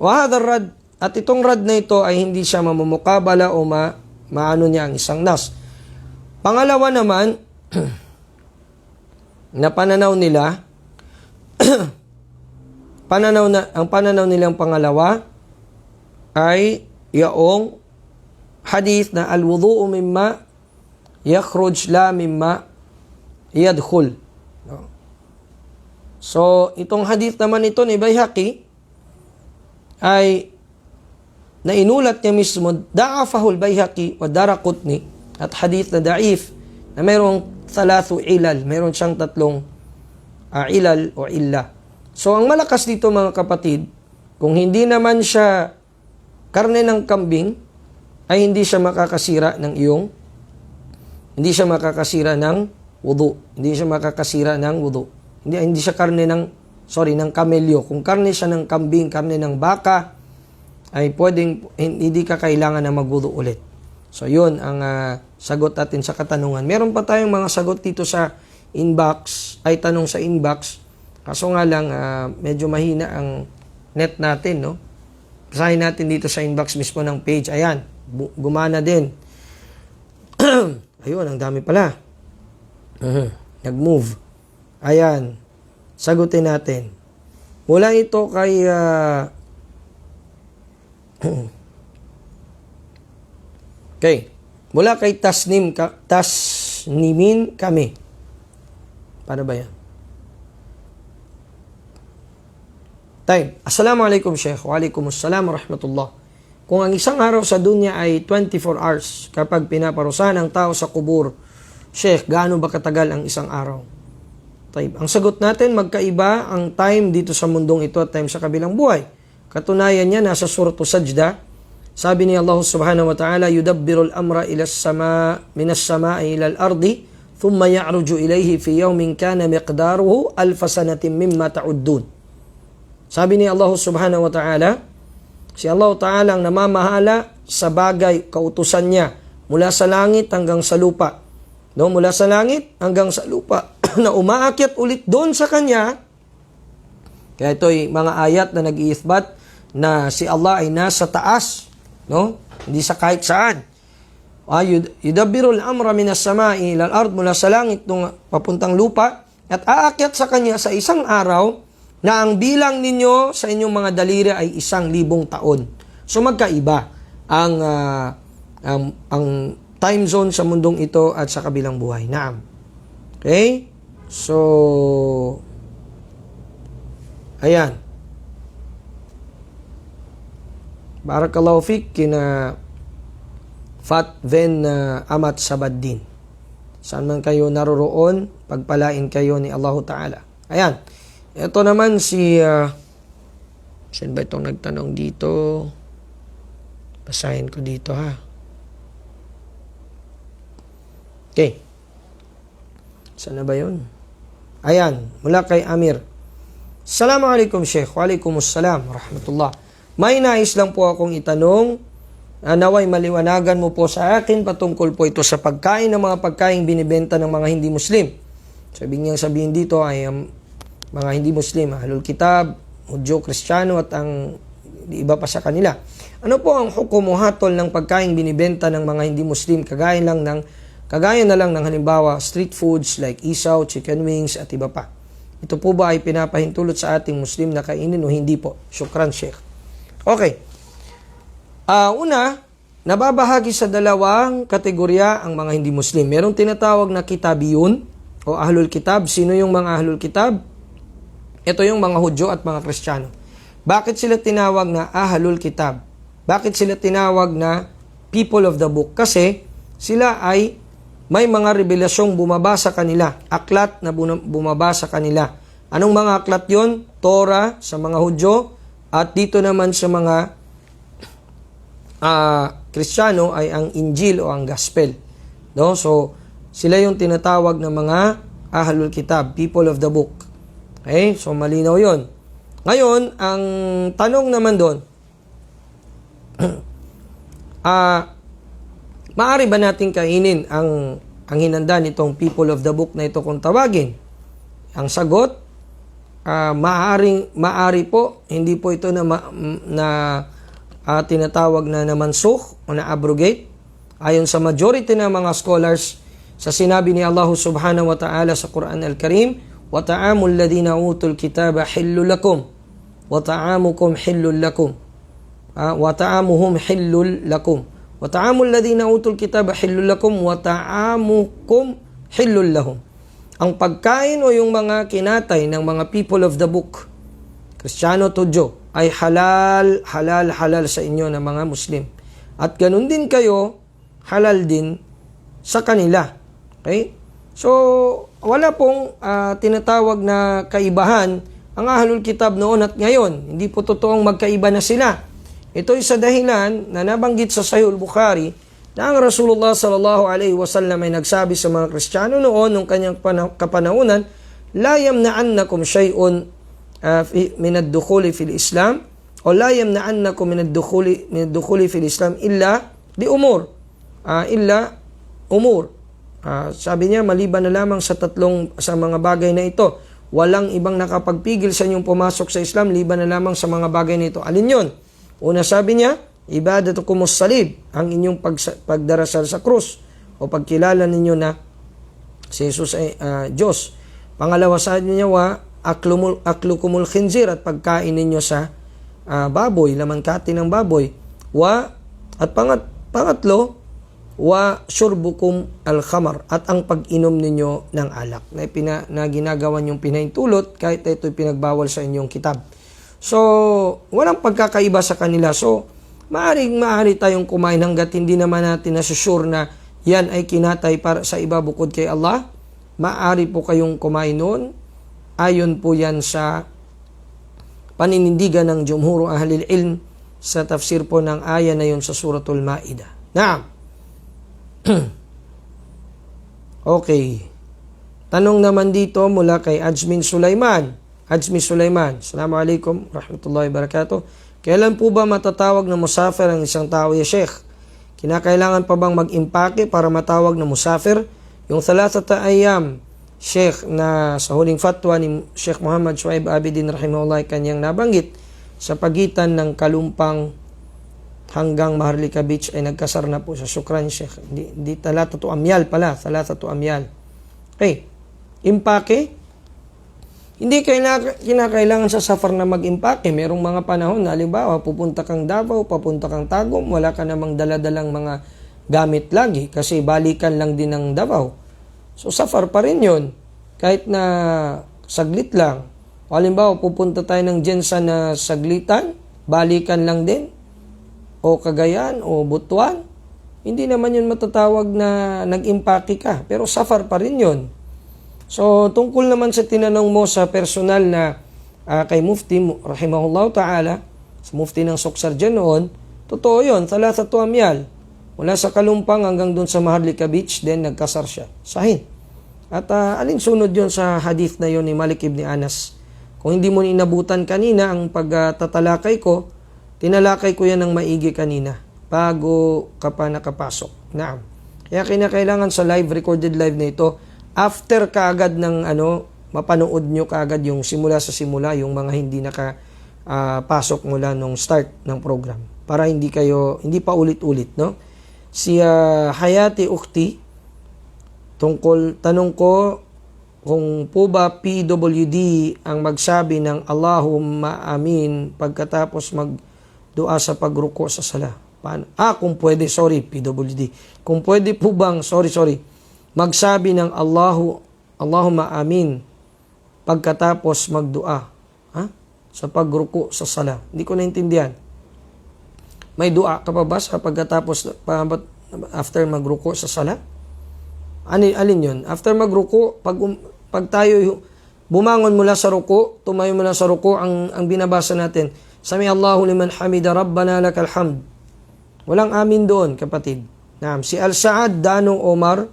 Wa hadha rad, at itong rad na ito ay hindi siya mamumukabala o maano niya ang isang nas. Pangalawa naman, na pananaw nila, ang pananaw nilang pangalawa ay yaong hadith na al-wudu'u mimma yakhruj la mimma yadkhul. No? So, itong hadith naman ito ni Baihaqi ay nainulat niya mismo, da'afahul Baihaqi wa Daraqutni, at hadith na da'if na mayroong thalathu ilal, mayroon siyang tatlong ilal o illa. So, ang malakas dito mga kapatid, kung hindi naman siya karne ng kambing, ay hindi siya makakasira ng wudu. Hindi siya makakasira ng wudu. Hindi siya karne ng kamelyo. Kung karne siya ng kambing, karne ng baka, ay hindi ka kailangan na magwudu ulit. So, yun ang sagot natin sa katanungan. Meron pa tayong mga sagot dito sa inbox, tanong sa inbox. Kaso nga lang, medyo mahina ang net natin, no? Basahin natin dito sa inbox mismo ng page. Ayan, gumana din. Ayun, ang dami pala. Nag-move. Ayan, sagutin natin. Mula ito kay... okay. Mula kay Tasnimin kami. Paano ba yan? Assalamualaikum Sheikh. Waalaikumsalam warahmatullah. Kung ang isang araw sa dunya ay 24 hours, kapag pinaparusahan ang tao sa kubur, Sheikh, gaano ba katagal ang isang araw? Ang sagot natin, magkaiba ang time dito sa mundong ito at time sa kabilang buhay. Katunayan niya, nasa Suratu Sajda, sabi ni Allah subhanahu wa ta'ala, yudabbirul amra minas sama'i ilal ardi, thumma ya'ruju ilayhi fi yawmin kana miqdaruhu alfasanatin mimma ta'uddun. Sabi ni Allah subhanahu wa ta'ala, si Allah ta'ala ang namamahala sa bagay, kautusan niya, mula sa langit hanggang sa lupa. No, mula sa langit hanggang sa lupa, na umaakyat ulit doon sa kanya. Kaya ito'y mga ayat na nag-iithbat na si Allah ay nasa taas, no? Hindi sa kahit saan. Yudabbirul amra minas sama'i ilal ard, mula sa langit papuntang lupa, at aakyat sa kanya sa isang araw na ang bilang ninyo sa inyong mga daliri ay 1,000 taon. So magkaiba ang time zone sa mundong ito at sa kabilang buhay. Naam. Okay? So, ayan. Barakallahu fik kina Fatven Amat Sabaddin. Saan man kayo naroroon, pagpalain kayo ni Allah Ta'ala. Ayan. Ito naman saan ba itong nagtanong dito? Basahin ko dito ha. Okay. Saan na ba yun? Ayan, mula kay Amir. Assalamualaikum Sheikh. Waalaikumsalam warahmatullah. May nais lang po akong itanong, naway maliwanagan mo po sa akin patungkol po ito sa pagkain ng mga pagkain binibenta ng mga hindi Muslim. Sabihin dito ay mga hindi Muslim, Ahlul Kitab, Hudyo, Kristiyano at ang iba pa sa kanila. Ano po ang hukom o hatol ng pagkain binibenta ng mga hindi Muslim kagaya na lang ng halimbawa street foods like isaw, chicken wings at iba pa? Ito po ba ay pinapahintulot sa ating Muslim na kainin o hindi po? Shukran Sheikh. Okay. Una, nababahagi sa dalawang kategorya ang mga hindi Muslim. Merong tinatawag na kitabiyun o Ahlul Kitab. Sino yung mga Ahlul Kitab? Ito yung mga Hudyo at mga Kristiyano. Bakit sila tinawag na Ahlul Kitab? Bakit sila tinawag na people of the book? Kasi sila ay may mga revelasyong bumaba sa kanila, aklat na bumaba sa kanila. Anong mga aklat yon? Torah sa mga Hudyo, at dito naman sa mga Kristiyano ay ang Injil o ang Gospel. No? So, sila yung tinatawag na mga Ahlul Kitab, people of the book. Okay? So, malinaw yon. Ngayon, ang tanong naman doon, maaari ba natin kainin ang hinanda nitong people of the book na ito kung tawagin? Ang sagot, maaari po, hindi po ito tinatawag na namansukh o na-abrogate. Ayon sa majority ng mga scholars, sa sinabi ni Allah subhanahu wa ta'ala sa Quran al-Karim, وَطَعَامُ الَّذِينَ أُوتُوا الْكِتَابَ حِلٌّ لَكُمْ وَطَعَامُكُمْ حِلٌّ لَكُمْ وَطَعَامُهُمْ حِلٌّ لَكُمْ وَطَعَامُ الَّذِينَ أُوتُوا الْكِتَابَ حِلٌّ لَكُمْ وَطَعَامُكُمْ حِلٌّ لَهُمْ. Ang pagkain o yung mga kinatay ng mga people of the book, Kristiyano to Diyo, ay halal sa inyo na mga Muslim. At ganun din kayo, halal din sa kanila. Okay? So, wala pong tinatawag na kaibahan ang Ahlul Kitab noon at ngayon. Hindi po totoong magkaiba na sila. Ito ay sa dahilan na nabanggit sa Sahih Bukhari na ang Rasulullah sallallahu alaihi wasallam ay nagsabi sa mga Kristiyano noon nung kanyang kapanahunan, la yamna'annakum shay'un min ad-dukhuli fil Islam o la yamna'annakum min ad-dukhuli fil Islam illa umur. Sabi niya, maliban na lamang sa mga bagay na ito, walang ibang nakapagpigil sa inyong pumasok sa Islam liban na lamang sa mga bagay na ito. Alin yun? Una, sabi niya, ibadatukumus salib, ang inyong pagdarasal sa krus o pagkilala ninyo na si Jesus ay Diyos. Pangalawa, sabi niya, aklukumul khinzir, at pagkain ninyo sa baboy, lamangkati ng baboy. At pangatlo, wa syurbukum al-khamar, at ang pag-inom ninyo ng alak na ginagawa niyong pinahintulot kahit ito'y pinagbawal sa inyong kitab. So, walang pagkakaiba sa kanila. So, maaari tayong kumain hanggat hindi naman natin nasusure na yan ay kinatay para sa iba bukod kay Allah. Maaari po kayong kumain noon. Ayon po yan sa paninindigan ng Jumhur Ahlil Ilm sa tafsir po ng aya na yun sa Suratul Ma'idah. Naam. Okay. Tanong naman dito mula kay Ajmin Sulaiman. Assalamualaikum warahmatullahi wabarakatuh. Kailan po ba matatawag na musafir ang isang tao, ya Sheikh? Kinakailangan pa bang mag-impake para matawag na musafir? Yung thalathata ayyam, Sheikh, na sa huling fatwa ni Sheikh Muhammad Shuaib Abidin rahimahullah kanyang nabanggit sa pagitan ng Kalumpang hanggang Maharlika Beach ay nagkasar na po sa Shukran, Sheikh. Hindi talatatu amyal pala, talatatu amyal. Okay, impake. Hindi kinakailangan sa safar na mag-impake. Merong mga panahon na halimbawa pupunta kang Davao, papunta kang Tagum, wala ka namang daladalang mga gamit lagi kasi balikan lang din ng Davao. So safar pa rin yun. Kahit na saglit lang. O halimbawa pupunta tayo ng Jensan na saglitan, balikan lang din. O Cagayan o Butuan, hindi naman yun matatawag na nag-impake ka. Pero safar pa rin yun. So, tungkol naman sa tinanong mo sa personal na kay Mufti, rahimahullah ta'ala, sa Mufti ng Soksarjan noon, totoo yun, thalathatu amyal. Mula sa Kalumpang hanggang dun sa Maharlika Beach, then nagkasar siya. Sahih. At alinsunod yun sa hadith na yun ni Malik ibn Anas. Kung hindi mo inabutan kanina ang pagtatalakay ko, tinalakay ko yan ng maigi kanina bago ka pa nakapasok. Naam. Kaya kinakailangan sa recorded live na ito, after kaagad ng mapanood nyo kaagad yung simula sa simula, yung mga hindi nakapasok mula nung start ng program. Para hindi pa ulit-ulit, no? Si Hayati Ukhti, tanong ko, kung po ba PWD ang magsabi ng Allahumma amin pagkatapos magdua sa pagruko sa sala? Kung pwede, PWD. Kung pwede po bang, magsabi ng Allahumma amin pagkatapos magdua sa pagruko sa sala? Hindi ko naintindihan. May dua ka pa ba sa pagkatapos after magruko sa sala? Alin yun? After magruko, pag tayo bumangon mula sa ruko, tumayo mula sa ruko, ang binabasa natin, Sami Allahu liman hamida Rabbana lakal hamd. Walang amin doon, kapatid. Si Al-Saad Danong Omar,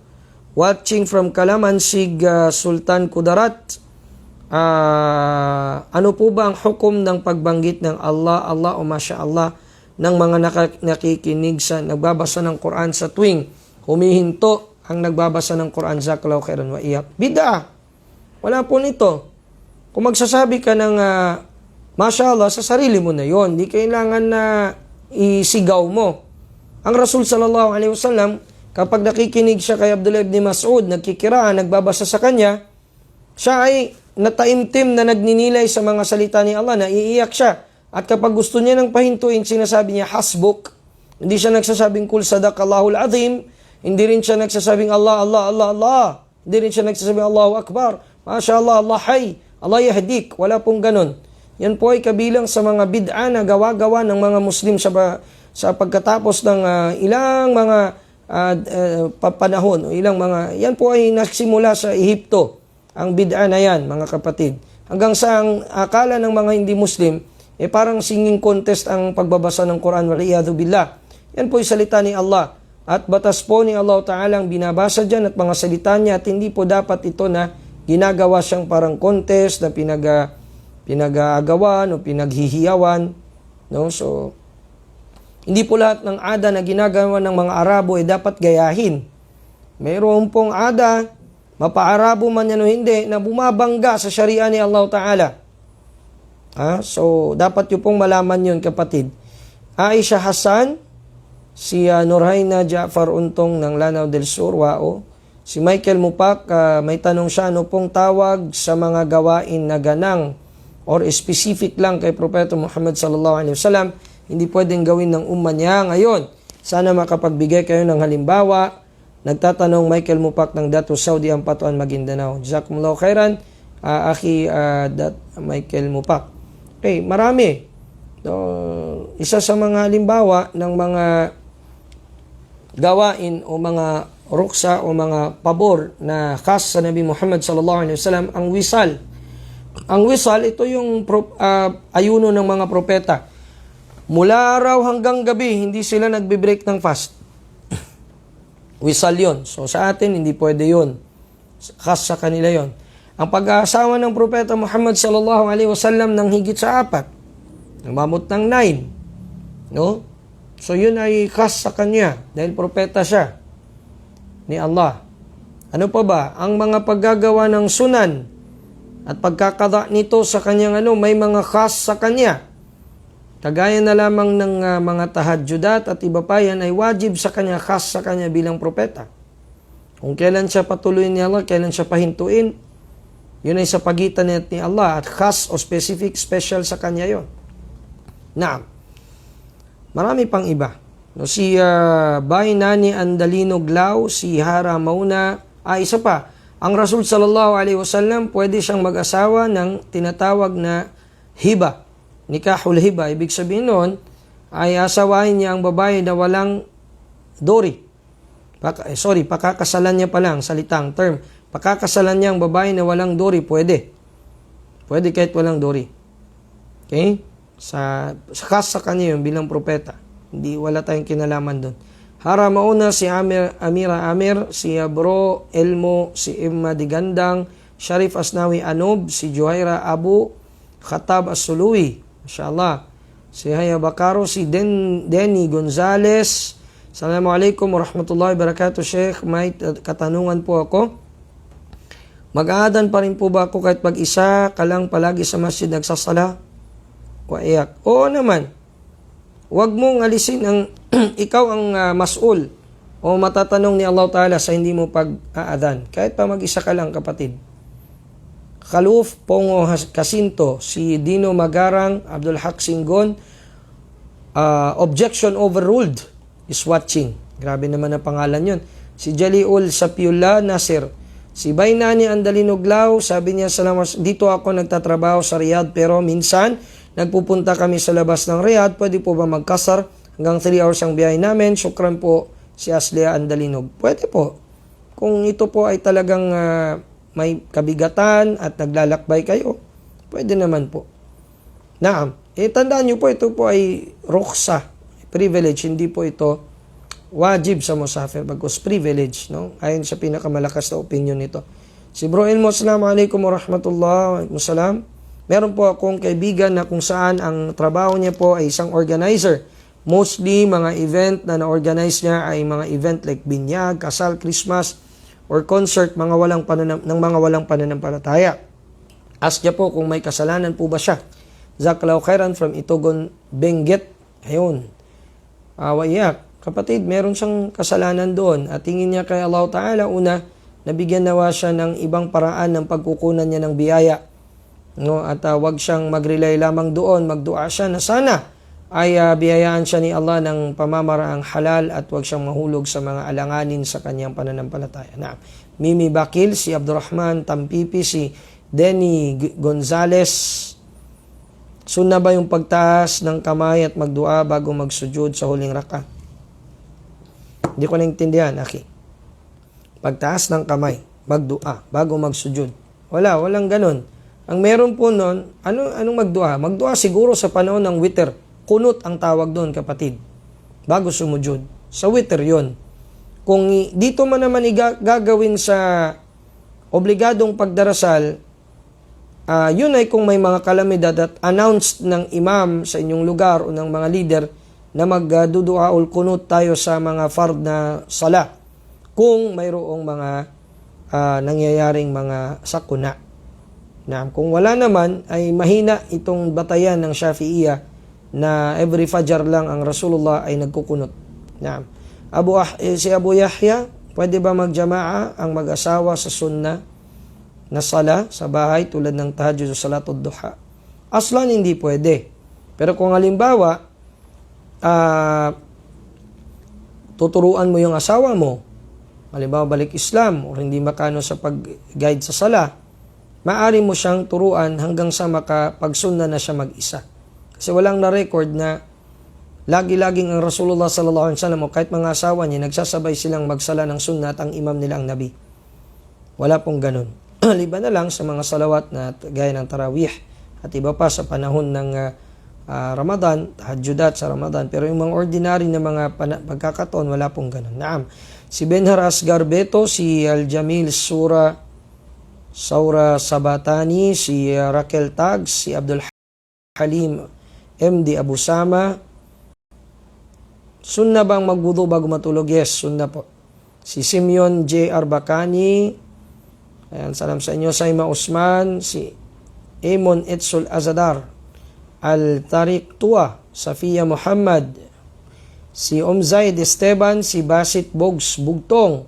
watching from Kalamansig, Sultan Kudarat. ano po ba ang hukom ng pagbanggit ng Allah, Allah o Masya Allah ng mga nakikinig sa nagbabasa ng Quran sa tuwing humihinto ang nagbabasa ng Quran? Jazakallahu khairan wa iyak. Bid'ah. Wala po nito. Kung magsasabi ka ng Masya Allah, sa sarili mo na yon. Di kailangan na isigaw mo. Ang Rasul sallallahu alaihi wasallam, kapag nakikinig siya kay Abdullah ibn Mas'ud, nagkikiraan, nagbabasa sa kanya, siya ay nataimtim na nagninilay sa mga salita ni Allah, naiiyak siya. At kapag gusto niya ng pahintuin, sinasabi niya, hasbuk. Hindi siya nagsasabing, kul sadaqallahul azim. Hindi rin siya nagsasabing, Allah, Allah, Allah, Allah. Hindi rin siya nagsasabing, Allahu Akbar. Masya Allah, Allah hay. Allah yahdik. Wala pong ganun. Yan po ay kabilang sa mga bid'a na gawa-gawa ng mga Muslim sa pagkatapos ng ilang mga panahon o ilang mga, yan po ay nagsimula sa Ehipto, ang bid'a na yan, mga kapatid. Hanggang sa ang akala ng mga hindi Muslim, parang singing contest ang pagbabasa ng Quran, waliyadhu billah. Yan po ay salita ni Allah. At batas po ni Allah Ta'ala ang binabasa dyan at mga salita niya, at hindi po dapat ito na ginagawa siyang parang contest na pinag-aagawan o pinaghihiyawan. No? So, hindi po lahat ng ada na ginagawa ng mga Arabo ay dapat gayahin. Mayroon pong ada, mapa-Arabo man yan o hindi, na bumabangga sa Sharia ni Allah Ta'ala. So, dapat yung pong malaman yun, kapatid. Aisha Hassan, si Nurhaina Ja'far Untong ng Lanao del Sur, Wao. Si Michael Mupak, may tanong siya, ano pong tawag sa mga gawain na ganang or specific lang kay Propeta Muhammad sallallahu alaihi wasallam, hindi pwedeng gawin ng umma niya ngayon. Sana makapagbigay kayo ng halimbawa. Nagtatanong Michael Mupak ng Datu Saudi Ampatuan, Maguindanao. Jazakumullahu khairan, Michael Mupak. Okay, marami. Isa sa mga halimbawa ng mga gawain o mga ruksa o mga pabor na khas sa Nabi Muhammad sallallahu alaihi wasallam, ang wisal. Ang wisal, ito yung ayuno ng mga propeta. Mula araw hanggang gabi, hindi sila nagbe-break ng fast. Wisal yon. So sa atin, hindi pwede yon. Khas sa kanila yon. Ang pag-aasawa ng Propeta Muhammad sallallahu alaihi wasallam ng higit sa 4, namamot ng 9. No? So yun ay khas sa kanya dahil propeta siya ni Allah. Ano pa ba? Ang mga paggagawa ng sunan at pagkakada nito sa kanyang may mga khas sa kanya. Kagaya na lamang ng mga tahadjudat at iba pa, yan ay wajib sa kanya, khas sa kanya bilang propeta. Kung kailan siya patuloyin ni Allah, kailan siya pahintuin, yun ay sa pagitan ni Allah at khas o specific, special sa kanya yun. Naam. Marami pang iba. Si Bainani Andalino Glau, si Hara Mauna, isa pa. Ang Rasul sallallahu alaihi wasallam, pwede siyang mag-asawa ng tinatawag na hiba. Nikahul hiba, ibig sabihin noon, ay asawahin niya ang babae na walang dori. Pakakasalan niya pa lang, salitang term. Pakakasalan niya ang babae na walang dori, pwede. Pwede kahit walang dori. Okay? Sa sa kanya yun bilang propeta. Hindi, wala tayong kinalaman doon. Hara mauna si Amira Amir, si Bro Elmo, si Imma Digandang, Sharif Asnawi Anob, si Juhaira Abu, Khatab As-Suluwi, mashallah. Si Haya Bakaro, si Denny Gonzales. Assalamualaikum warahmatullahi wabarakatuh, Sheikh. May katanungan po ako. Mag-aadan pa rin po ba ako kahit mag-isa ka lang palagi sa masjid nagsasala? Waiyak. Oo naman. Huwag mong alisin ang ikaw ang mas'ul o matatanong ni Allah Ta'ala sa hindi mo pag-aadan. Kahit pa mag-isa ka lang, kapatid. Khaluf Pongo Kasinto, si Dino Magarang, Abdul Haq Singgon, objection overruled is watching. Grabe naman ang pangalan yun. Si Jaliul Sapiullah Nasir, si Bainani Andalino Glau, sabi niya, dito ako nagtatrabaho sa Riyadh pero minsan nagpupunta kami sa labas ng Riyadh, pwede po ba magkasar? Hanggang 3 hours ang biyahe namin. Syukran po, si Aslia Andalinog. Pwede po. Kung ito po ay talagang may kabigatan at naglalakbay kayo, pwede naman po. Naam. Tandaan nyo po, ito po ay ruksa, privilege. Hindi po ito wajib sa musafir, bagkus privilege. No? Ayon sa pinakamalakas na opinion nito. Si Bro Elmo, Assalamualaikum warahmatullahi wabarakatuh. Meron po akong kaibigan na kung saan ang trabaho niya po ay isang organizer. Mostly, mga event na na-organize niya ay mga event like binyag, kasal, Christmas, or concert ng mga walang pananampalataya. Ask niya po kung may kasalanan po ba siya. Zaklaw Khairan from Itogon, Benguet. Ayun. Wayak. Kapatid, meron siyang kasalanan doon. At tingin niya kay Allah Ta'ala, una, nabigyan nawa siya ng ibang paraan ng pagkukunan niya ng biyaya. No, at wag siyang mag-rely lamang doon, magdua siya na sana ay biyayaan siya ni Allah ng pamamaraang halal at wag siyang mahulog sa mga alanganin sa kanyang pananampalataya. Na Mimi Bakil, si Abdurrahman Tampipi, si Denny Gonzales. Sunna ba yung pagtaas ng kamay at magdua bago magsujud sa huling raka? Hindi ko naintindihan, aki. Pagtaas ng kamay, magdua bago magsujud. Walang ganun. Ang meron po nun, anong magdua? Magdua siguro sa panahon ng witr. Kunut ang tawag doon, kapatid. Bago sumujud. Sa witr yon. Kung dito man naman gagawin sa obligadong pagdarasal, yun ay kung may mga kalamidad at announced ng imam sa inyong lugar o ng mga leader na magdudua ul kunut tayo sa mga fard na sala. Kung mayroong mga nangyayaring mga sakuna. Kung wala naman, ay mahina itong batayan ng Shafi'iyah na every Fajr lang ang Rasulullah ay nagkukunot. Si Abu Yahya, pwede ba magjamaa ang mag-asawa sa sunnah na sala sa bahay tulad ng tahajjud o salatud duha? Aslan hindi pwede. Pero kung halimbawa, tuturuan mo yung asawa mo, halimbawa balik Islam o hindi makano sa pag-guide sa sala, maaari mo siyang turuan hanggang sa makapagsunna na siya mag-isa. Kasi walang na-record na lagi-laging ang Rasulullah sallallahu alaihi wasallam o kahit mga asawa niya, nagsasabay silang magsala ng sunnah at ang imam nila ang nabi. Wala pong ganun. Liban na lang sa mga salawat na gaya ng tarawih at iba pa sa panahon ng Ramadan, tahajjudat sa Ramadan. Pero yung mga ordinary na mga pagkakataon, wala pong ganun. Naam. Si Benhar Asgar Beto, si Al-Jamil Saura Sabatani, si Raquel Tags, si Abdul Halim MD Abu Sama. Sunna bang magwudu bago matulog? Yes, sunna po. Si Simeon J. Arbacani, ayan, salam sa inyo. Saima Usman, si Amon Etsul Azadar, Al-Tariq Tua, Safia Muhammad, si Omzaid Esteban, si Basit Bogs Bugtong,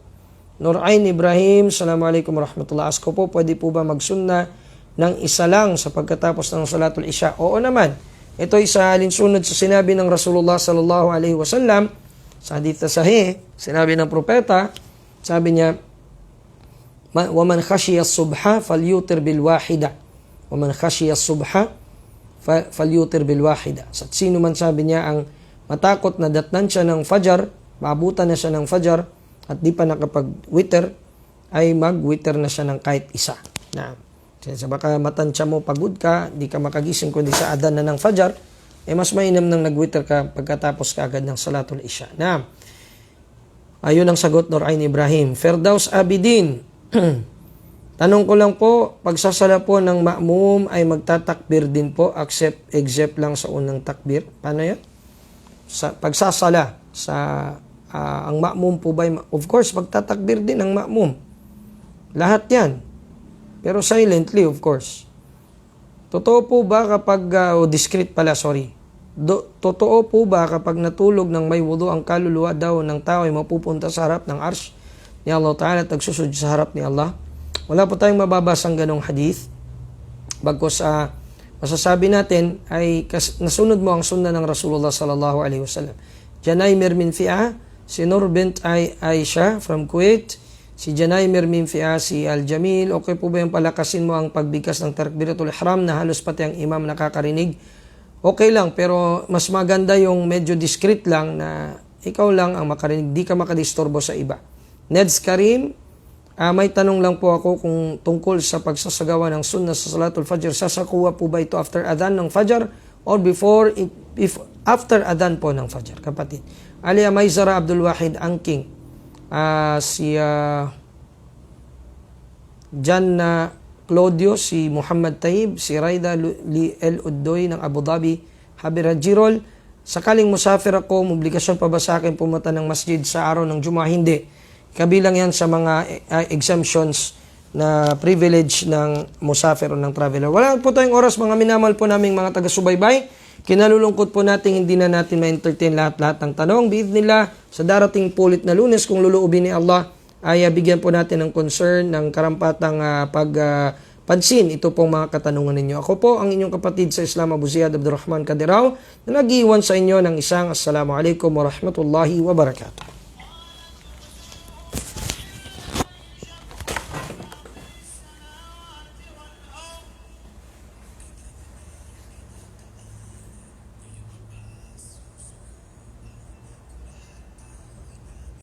Nurain Ibrahim, Assalamualaikum warahmatullahi wabarakatuh. Asko po, pwede po ba magsunna ng isa lang sa pagkatapos ng Salatul Isya? Oo naman. Ito ay sa alinsunod sa sinabi ng Rasulullah sallallahu alaihi wasallam sa hadith sahih, sinabi ng propeta, sabi niya, "Waman khashiya as-subha falyutir bil wahida." Waman khashiya as-subha falyutir bil wahida. Sa sino man, sabi niya, ang matakot na datnan siya ng fajar, maabutan na siya ng fajar, at di pa nakapag-witr, ay mag-witr na siya ng kahit isa. Sa baka matansya mo, pagod ka, di ka makagising kundi sa adan na ng fajar, mas mainam nang nag-witr ka pagkatapos ka agad ng Salatul Isya. Ayun ang sagot, Nurain Ibrahim. Firdaus Abidin, tanong ko lang po, pagsasala po ng ma'mum ay magtatakbir din po, except lang sa unang takbir. Paano yan? Pagsasala sa ang ma'mum po ba, of course, magtatakbir din ang ma'mum. Lahat yan. Pero silently, of course. Totoo po ba kapag, discreet pala, sorry. Totoo po ba kapag natulog ng may wudu ang kaluluwa daw ng tao ay mapupunta sa harap ng arsh ni Allah Ta'ala at nagsusujud sa harap ni Allah? Wala po tayong mababasang ganong hadith. Bagkus, masasabi natin ay nasunod mo ang sunnah ng Rasulullah sallallahu alaihi wasallam. Janay Mermin Fi'ah, si Nur bint Aisha from Kuwait, si Janay Mermin Fi'ah, si Al-Jamil. Okay po ba yung palakasin mo ang pagbigkas ng takbiratul ihram na halos pati ang imam nakakarinig? Okay lang, pero mas maganda yung medyo discreet lang na ikaw lang ang makarinig, di ka makadisturbo sa iba. Neds Karim, may tanong lang po ako kung tungkol sa pagsasagawa ng sunnah sa Salatul Fajr, sasakuha po ba ito after adhan ng Fajr or after adhan po ng Fajr, kapatid? Alia Maizara Abdul Wahid Angking, si Janna Claudio, si Muhammad Taib, si Raida L. Uddoy ng Abu Dhabi, Habira Jirol. Sakaling musafir ako, obligasyon pa ba sa akin pumunta ng masjid sa araw ng Juma'a? Hindi. Kabilang yan sa mga exemptions na privilege ng musafir o ng traveler. Wala po tayong oras, mga minamahal po naming mga taga-subaybay. Kinalulungkot po natin, hindi na natin ma-entertain lahat-lahat ng tanong. Biidnillah, sa darating pulit na Lunes, kung luluubin ni Allah, ay bigyan po natin ng concern, ng karampatang pagpansin ito pong mga katanungan ninyo. Ako po ang inyong kapatid sa Islam, Abu Ziyad Abdurrahman Kadirao, na nag-iwan sa inyo ng isang Assalamualaikum warahmatullahi wabarakatuh.